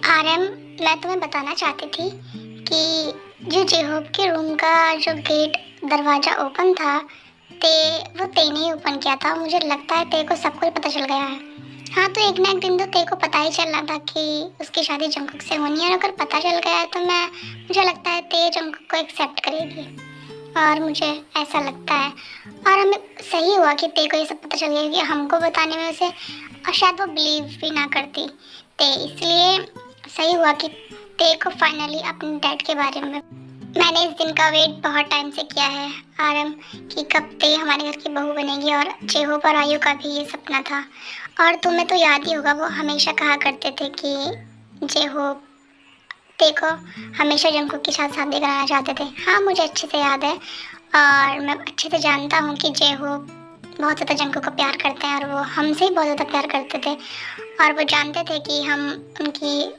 RM, मैं तुम्हें बताना चाहती थी कि जो जेहोब के रूम का जो गेट दरवाज़ा ओपन था, वो ते ने ही ओपन किया था। मुझे लगता है ते को सब कुछ पता चल गया है। हाँ, तो एक ना एक दिन तो ते को पता ही चल रहा था कि उसकी शादी जंगकुक से होनी है, और अगर पता चल गया है तो मुझे लगता है ते जंगकुक को एक्सेप्ट करेगी, और मुझे ऐसा लगता है। और हमें सही हुआ कि ते को ये सब पता चल गया, कि हमको बताने में उसे और शायद वो बिलीव भी ना करती ते, इसलिए सही हुआ कि ते को फाइनली अपने डैड के बारे में। मैंने इस दिन का वेट बहुत टाइम से किया है आरएम, कि कब ते हमारे घर की बहू बनेगी, और जेहोब और आयु का भी ये सपना था। और तुम्हें तो याद ही होगा, वो हमेशा कहा करते थे कि जेहोब ते को हमेशा जंगकुक के साथ शादी कराना चाहते थे। हाँ, मुझे अच्छे से याद है, और मैं अच्छे से जानता हूँ कि जेहोब बहुत ज़्यादा जंगकुक को प्यार करते हैं, और वो हमसे ही बहुत ज़्यादा प्यार करते थे, और वो जानते थे कि हम उनकी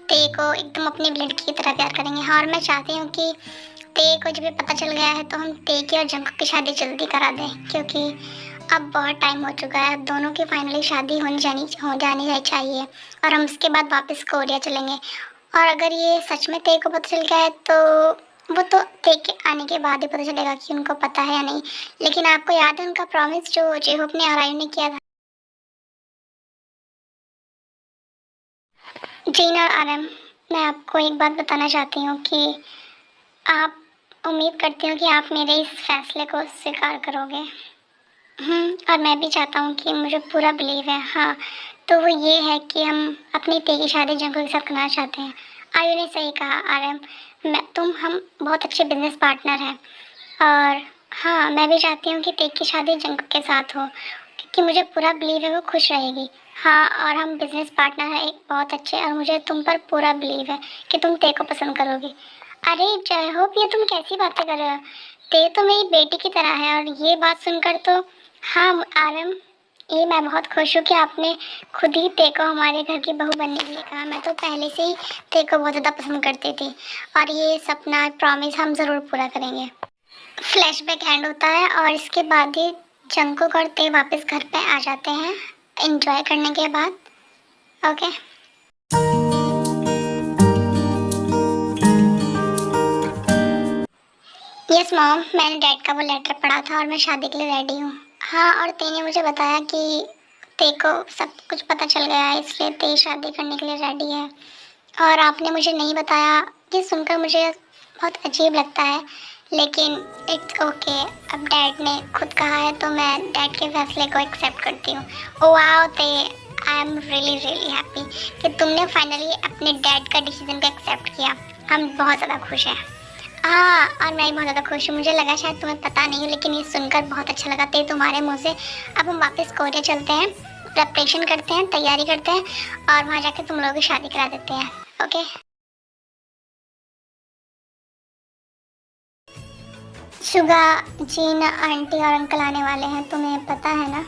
ते को एकदम अपनी लड़की की तरह प्यार करेंगे। हाँ, और मैं चाहती हूँ कि ते को जब ये पता चल गया है तो हम ते की और जंगकुक की शादी जल्दी करा दें, क्योंकि अब बहुत टाइम हो चुका है। अब दोनों की फाइनली शादी हो जानी चाहिए, और हम उसके बाद वापस कोरिया चलेंगे। और अगर ये सच में ते को पता चल गया है तो वो तो ते के आने के बाद ही पता चलेगा कि उनको पता है या नहीं। लेकिन आपको याद है उनका प्रॉमिस जो जेहोब ने और आयु ने किया था? जीन और आरएम, मैं आपको एक बात बताना चाहती हूँ कि आप उम्मीद करती हूँ कि आप मेरे इस फैसले को स्वीकार करोगे। और मैं भी चाहता हूँ कि मुझे पूरा बिलीव है। हाँ, तो वो ये है कि हम अपनी ते की शादी जंगकुक के साथ करना चाहते हैं। आयु ने सही कहा आरएम, हम बहुत अच्छे बिजनेस पार्टनर हैं, और हाँ, मैं भी चाहती हूँ कि ते की शादी जंगकुक के साथ हो, क्योंकि मुझे पूरा बिलीव है वो खुश रहेगी। हाँ, और हम बिजनेस पार्टनर हैं एक बहुत अच्छे, और मुझे तुम पर पूरा बिलीव है कि तुम ते को पसंद करोगी। अरे जय होप, ये तुम कैसी बातें कर रहे हो? ते तो मेरी बेटी की तरह है, और ये बात सुनकर तो हाँ आरएम, ये मैं बहुत खुश हूँ कि आपने खुद ही ते को हमारे घर की बहू बनने के लिए कहा। मैं तो पहले से ही ते को बहुत ज़्यादा पसंद करती थी, और ये सपना प्रॉमिस हम ज़रूर पूरा करेंगे। फ्लैशबैक एंड होता है, और इसके बाद ही जंगकुक और ते वापस घर पे आ जाते हैं एंजॉय करने के बाद। ओके। यस मॉम, मैंने डैड का वो लेटर पढ़ा था, और मैं शादी के लिए रेडी हूँ। हाँ, और ते ने मुझे बताया कि ते को सब कुछ पता चल गया है, इसलिए ते शादी करने के लिए रेडी है। और आपने मुझे नहीं बताया, ये सुनकर मुझे बहुत अजीब लगता है, लेकिन इट्स ओके। अब डैड ने खुद कहा है तो मैं डैड के फैसले को एक्सेप्ट करती हूँ। ओ वाओ ते, I am really really happy कि तुमने फाइनली अपने डैड का डिसीजन को एक्सेप्ट किया। हम बहुत ज़्यादा खुश हैं। हाँ, और मैं भी बहुत ज़्यादा खुश हूँ। मुझे लगा शायद तुम्हें पता नहीं हो, लेकिन ये सुनकर बहुत अच्छा लगा ते तुम्हारे मुँह से। अब हम वापस कोरिया चलते हैं, प्रिपरेशन करते हैं, तैयारी करते हैं, और वहाँ जाकर तुम लोगों की शादी करा देते हैं। ओके। शुगा, जीन आंटी और अंकल आने वाले हैं, तुम्हें पता है ना?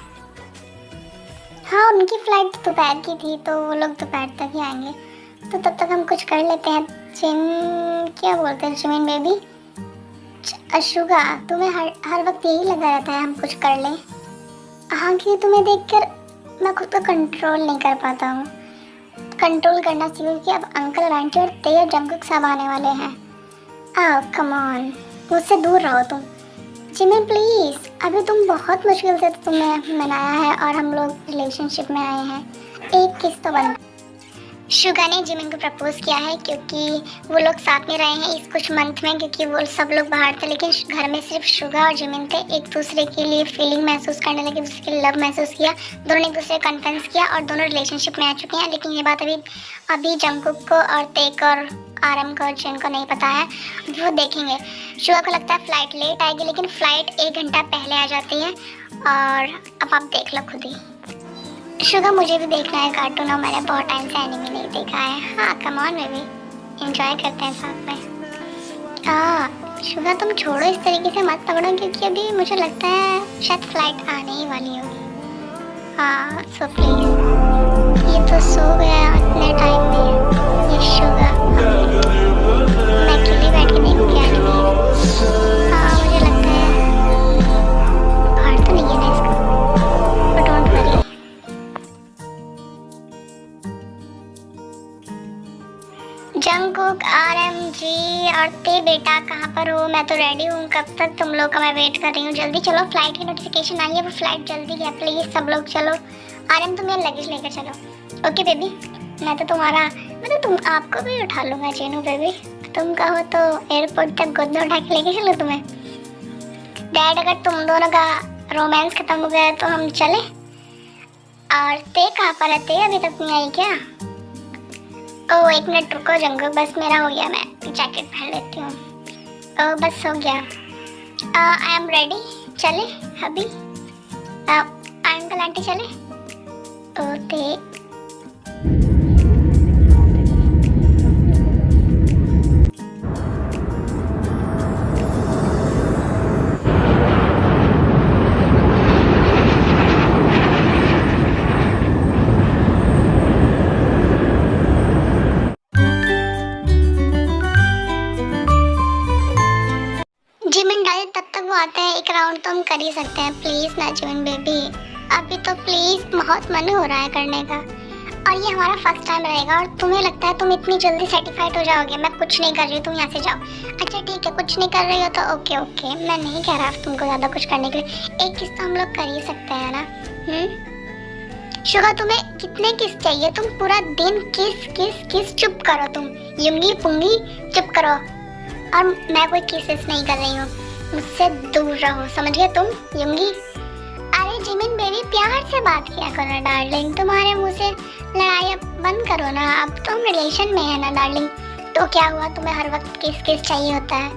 हाँ, उनकी फ्लाइट दोपहर की थी, तो वो लोग दोपहर तक ही आएंगे, तो तब तक हम कुछ कर लेते हैं। क्या बोलते हैं जिमिन बेबी? शुगा, तुम्हें हर वक्त यही लगा रहता है हम कुछ कर लें। हाँ, कि तुम्हें देखकर मैं खुद को कंट्रोल नहीं कर पाता हूँ। कंट्रोल करना सीखो कि अब अंकल आंटी और ते और जंगकुक सब आने वाले हैं। आओ कम ऑन, मुझसे दूर रहो तुम। जिमिन प्लीज, अभी तुम बहुत मुश्किल से तुम्हें मनाया है, और हम लोग रिलेशनशिप में आए हैं। एक किस तो बन। शुगा ने जिमिन को प्रपोज किया है, क्योंकि वो लोग साथ में रहे हैं इस कुछ मंथ में, क्योंकि वो सब लोग बाहर थे, लेकिन घर में सिर्फ शुगा और जिमिन थे। एक दूसरे के लिए फीलिंग महसूस करने लगे, दूसरे के लिए लव महसूस किया, दोनों एक दूसरे को कन्फ्रेंस किया, और दोनों रिलेशनशिप में आ चुके हैं। लेकिन ये बात अभी जंगकुक को और तेक और आरएम को और जिन को नहीं पता है, वो देखेंगे। शुगा को लगता है फ्लाइट लेट आएगी, लेकिन फ्लाइट 1 घंटा पहले आ जाती है, और अब आप देख लो खुद ही। शुगा, मुझे भी देखना है कार्टून, और मैंने बहुत टाइम से एनिमे नहीं देखा है। हाँ कम ऑन बेबी, एंजॉय करते हैं साथ में। हाँ शुगा, तुम छोड़ो, इस तरीके से मत पकड़ो, क्योंकि अभी मुझे लगता है शायद फ्लाइट आने ही वाली होगी। हाँ सो प्लीज, ये तो सो गया इतने टाइम में। ये शुगा, मैं अकेले बैठ के देखूँगी एनिमे। हाँ मुझे लगता है बाहर तो नहीं है ना इसका, but don't worry. Jungkook RMG और ते बेटा कहाँ पर हो? मैं तो रेडी हूँ, कब तक तुम लोग का मैं वेट कर रही हूँ। जल्दी चलो, फ्लाइट की नोटिफिकेशन आई है, वो फ्लाइट जल्दी है, प्लीज सब लोग चलो। आरएम तुम मेरा लगेज लेकर चलो। ओके बेबी, मैं तो तुम्हारा मतलब तुम आपको भी उठा लूंगा चीनू बेबी। तुम कहो तो एयरपोर्ट तक गोद में उठा के लेके चलो तुम्हें। डैड अगर तुम दोनों का रोमांस खत्म हो गया तो हम चले। और ते कहाँ पर है? ते अभी तक नहीं आई क्या? ओह एक मिनट रुको जंगल, बस मेरा हो गया, मैं जैकेट पहन लेती हूँ। ओह बस हो गया। आई एम रेडी, चले अभी। अंकल आंटी चले। ओते जिमिन डाले तब तक वो आते हैं, एक राउंड तो हम कर ही सकते हैं प्लीज ना जिमिन बेबी। अभी तो प्लीज बहुत मन हो रहा है करने का, और ये हमारा फर्स्ट टाइम रहेगा। और तुम्हें लगता है तुम इतनी जल्दी सर्टिफाइड हो जाओगे? मैं कुछ नहीं कर रही हूँ, तुम यहाँ से जाओ। अच्छा ठीक है, कुछ नहीं कर रही हो तो ओके ओके, मैं नहीं कह रहा तुमको ज़्यादा कुछ करने के लिए। एक किस तो हम लोग कर ही सकते हैं ना। शुगा तुम्हें कितने किस चाहिए? तुम पूरा दिन किस किस किस चुप करो तुम, युंगी पुंगी चुप करो। और मैं कोई किसेस नहीं कर रही हूँ, मुझसे दूर रहो, समझ गए तुम युंगी? अरे जिमिन बेबी प्यार से बात किया करो ना डार्लिंग, तुम्हारे मुंह से लड़ाई अब बंद करो ना, अब तुम रिलेशन में है ना डार्लिंग। तो क्या हुआ, तुम्हें हर वक्त किस किस चाहिए होता है?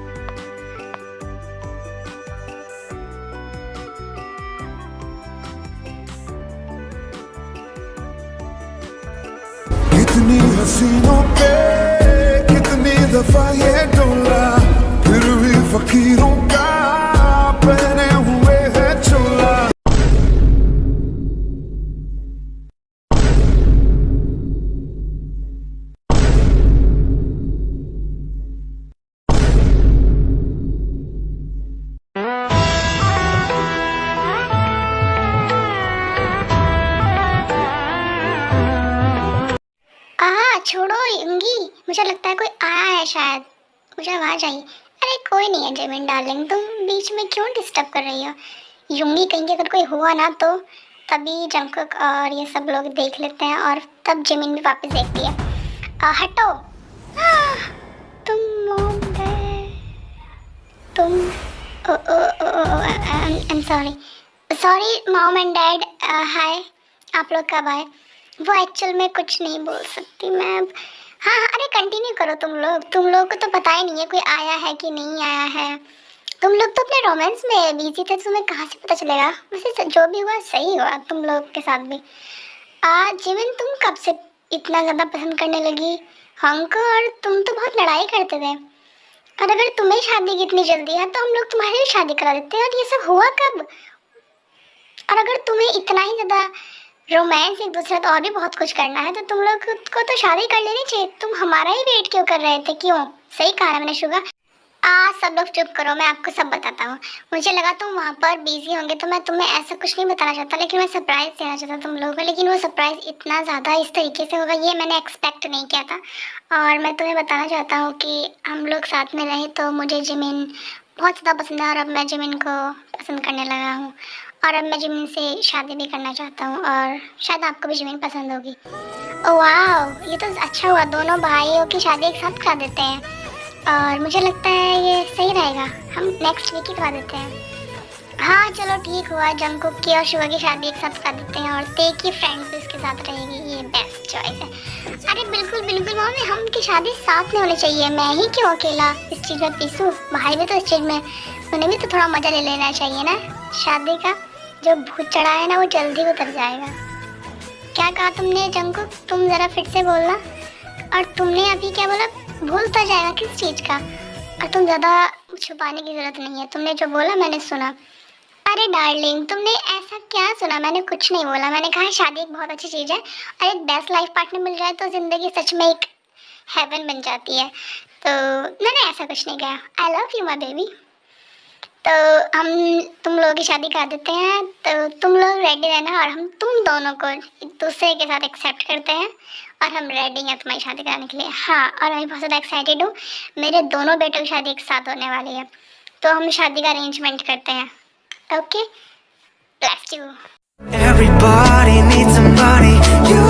कितनी हसीनों पे कितनी दफा ये डोला, फिर भी फकीरों का पहने हुए है चोला। छोड़ो युंगी, मुझे लगता है कोई आया है शायद, मुझे आवाज आई। अरे कोई नहीं है जिमिन डार्लिंग, तुम बीच में क्यों डिस्टर्ब कर रही हो? युंगी कहीं अगर कोई हुआ ना तो तभी जंगकुक और ये सब लोग देख लेते हैं, और तब जिमिन भी वापस देखती है। हटो। तुम लोग तुम I am sorry sorry mom and dad. Hi, आप लोग कब आए? वो एक्चुअल में कुछ नहीं बोल सकती मैं अब। हाँ हाँ, अरे कंटिन्यू करो तुम लोग को तो पता ही नहीं है कोई आया है कि नहीं आया है। तुम लोग तो अपने रोमांस में बिजी थे, तुम्हें कहाँ से पता चलेगा? वैसे जो भी हुआ सही हुआ तुम लोग के साथ भी। जिमिन तुम कब से इतना ज़्यादा पसंद करने लगी हमको? और तुम तो बहुत लड़ाई करते थे, और अगर तुम्हें शादी की इतनी जल्दी है तो हम लोग तुम्हारी भी शादी करा देते हैं। और ये सब हुआ कब? और अगर तुम्हें इतना ही ज़्यादा रोमांस एक दूसरे तो और भी बहुत कुछ करना है तो तुम लोग को तो शादी कर लेनी चाहिए। तुम हमारा ही वेट क्यों कर रहे थे? क्यों? सही कहा मैंने शुगा। सब लोग चुप करो, मैं आपको सब बताता हूँ। मुझे लगा तुम वहाँ पर बिजी होंगे तो मैं तुम्हें ऐसा कुछ नहीं बताना चाहता, लेकिन मैं सरप्राइज देना चाहता तुम लोगों को। लेकिन वो सरप्राइज इतना ज़्यादा इस तरीके से होगा ये मैंने एक्सपेक्ट नहीं किया था। और मैं तुम्हें बताना चाहता हूँ कि हम लोग साथ में रहे तो मुझे जिमिन बहुत ज़्यादा पसंद है, और अब मैं जिमिन को पसंद करने लगा हूँ, और अब मैं जिमिन से शादी भी करना चाहता हूँ, और शायद आपको भी जिमिन पसंद होगी। ओह वाह, ये तो अच्छा हुआ, दोनों भाइयों की शादी एक साथ करा देते हैं। और मुझे लगता है ये सही रहेगा, हम नेक्स्ट वीक ही करवा देते हैं। हाँ चलो ठीक हुआ, जंगकुक की और शिवा की शादी एक साथ करा देते हैं, और ते की फ्रेंड भी इसके साथ रहेगी, ये बेस्ट चॉइस है। अरे बिल्कुल बिल्कुल मम्मी, हम की शादी साथ में होनी चाहिए, मैं ही क्यों अकेला इस चीज़ में पीसूँ? भाई भी तो इस चीज़ में, उन्हें भी तो थोड़ा मज़ा ले लेना चाहिए ना शादी का। जो भूत चढ़ा है ना वो जल्दी उतर जाएगा। क्या कहा तुमने जंगकुक? तुम ज़रा फिर से बोलना। और तुमने अभी क्या बोला? भूल तो जाएगा किस चीज़ का? और तुम ज़्यादा छुपाने की ज़रूरत नहीं है, तुमने जो बोला मैंने सुना। अरे डार्लिंग तुमने ऐसा क्या सुना? मैंने कुछ नहीं बोला, मैंने कहा शादी एक बहुत अच्छी चीज़ है, और एक बेस्ट लाइफ पार्टनर मिल जाए तो ज़िंदगी सच में एक हेवन बन जाती है। तो मैंने ऐसा कुछ नहीं कहा। I love you my baby. तो हम तुम लोगों की शादी कर देते हैं, तो तुम लोग रेडी रहना, और हम तुम दोनों को एक दूसरे के साथ एक्सेप्ट करते हैं, और हम रेडी हैं तुम्हारी शादी कराने के लिए। हाँ, और मैं बहुत ज़्यादा एक्साइटेड हूँ, मेरे दोनों बेटों की शादी एक साथ होने वाली है, तो हम शादी का अरेंजमेंट करते हैं। Okay, let's do. Everybody needs somebody. You